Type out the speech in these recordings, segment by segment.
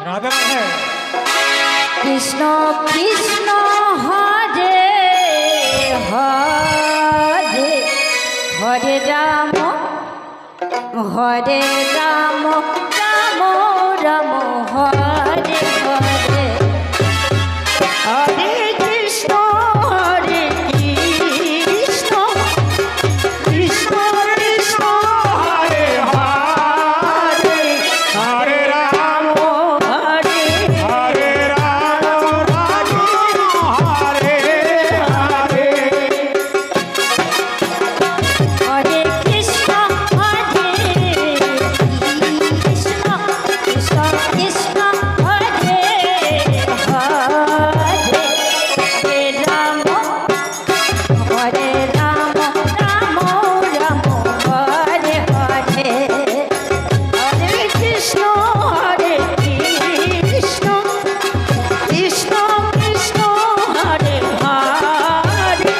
Radhe Radhe. Krishna Krishna Hare Hare, Hare Ram Hare Ram, Ram Ram Hare Hare, Hare Krishna Hare Krishna, Krishna Krishna Hare Hare, Hare Ram Hare Hare Ram Ram Hare Hare. Hare Krishna Hare Krishna, Krishna Krishna Hare Hare, Hare Ram Hare Ram, Ram Ram Hare Hare, Hare Krishna Hare Krishna, Krishna Krishna Hare Hare,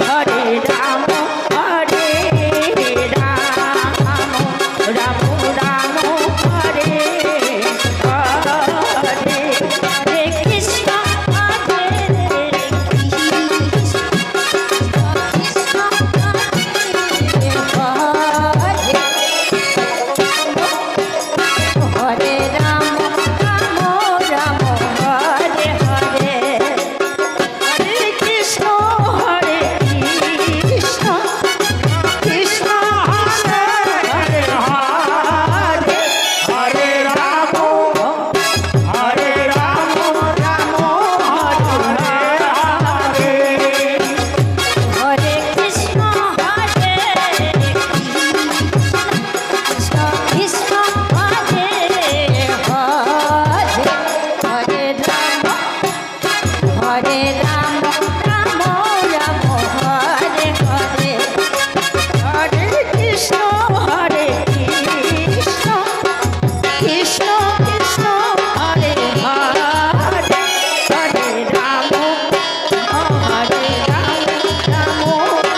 Hare Ram Hare Ram, Ram Ram Hare Hare, Hare Krishna Hare Krishna, Krishna Hare Ram, Ram Ram Hare Hare, Hare Krishna Hare Krishna, Krishna Hare Hare, Hare Ram Hare Ram Ram Hare Hare. Hare Krishna Hare Krishna, Krishna Hare Hare, Hare Ram Hare Ram, Ram Ram Hare Hare, Hare Krishna Hare Krishna, Krishna Krishna Hare Hare, Hare Ram Hare Ram, Ram Hare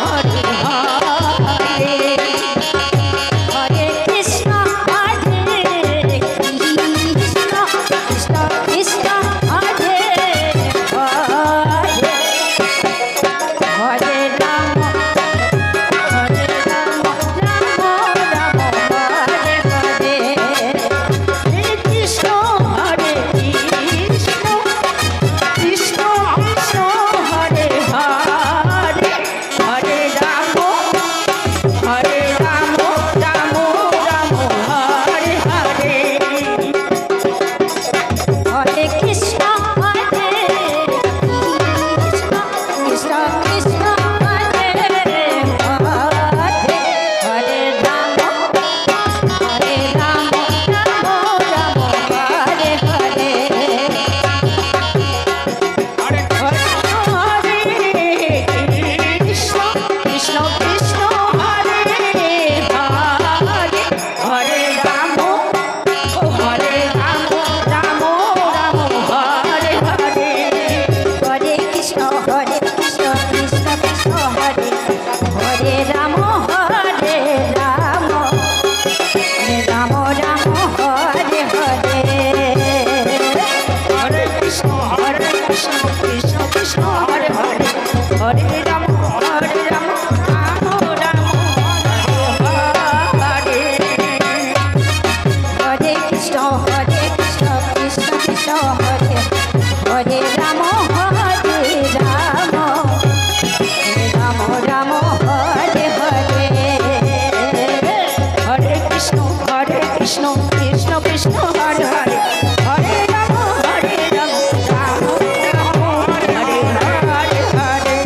Hare, Hare Krishna Hare Krishna, Krishna Krishna Hare Hare, Hare Ram Hare Ram, Ram Ram Hare Hare, Hare Krishna Hare Krishna, Krishna Krishna Hare Hare, Hare Ram Hare Ram, Ram Ram Hare Hare, Hare Krishna Hare Krishna, Krishna Krishna Hare Hare, Hare Ram Hare Ram, Ram Ram Hare Hare, Hare Hare Krishna Krishna Krishna Hare Hare, Hare Ram Hare Ram, Ram Ram Hare Hare, Hare Krishna Krishna Krishna Hare, Hare Ram Hare Ram, Hare Ram Ram Hare Hare, Hare Krishna Krishna Krishna Krishna Hare Hare, Hare Ram Ram Ram Hare Hare, Hare Krishna Krishna Krishna Hare, Hare Ram Hare Ram, Ram Ram Hare Hare, Hare Krishna Krishna Krishna Hare Hare, Hare Ram Ram, Ram Ram Hare Hare Hare,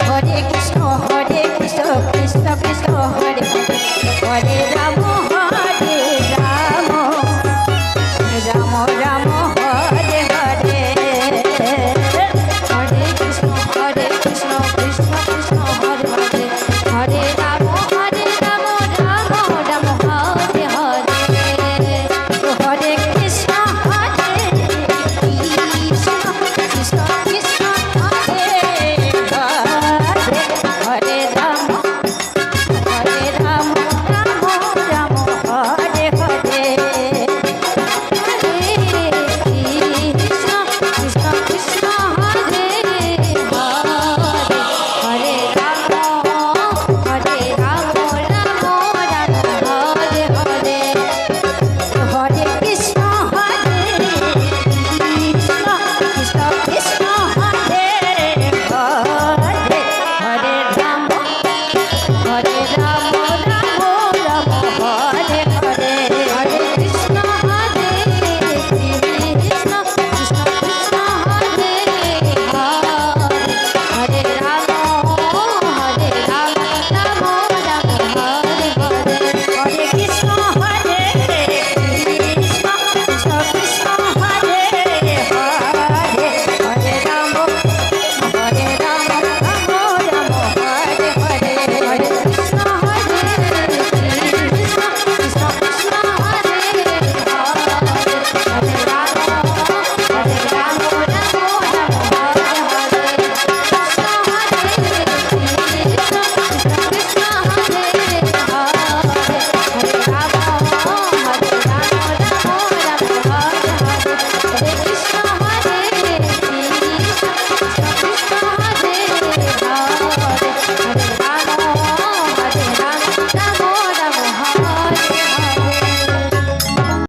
Hare Krishna Krishna Krishna Hare Hare, Hare Ram Hare Ram, Ram Ram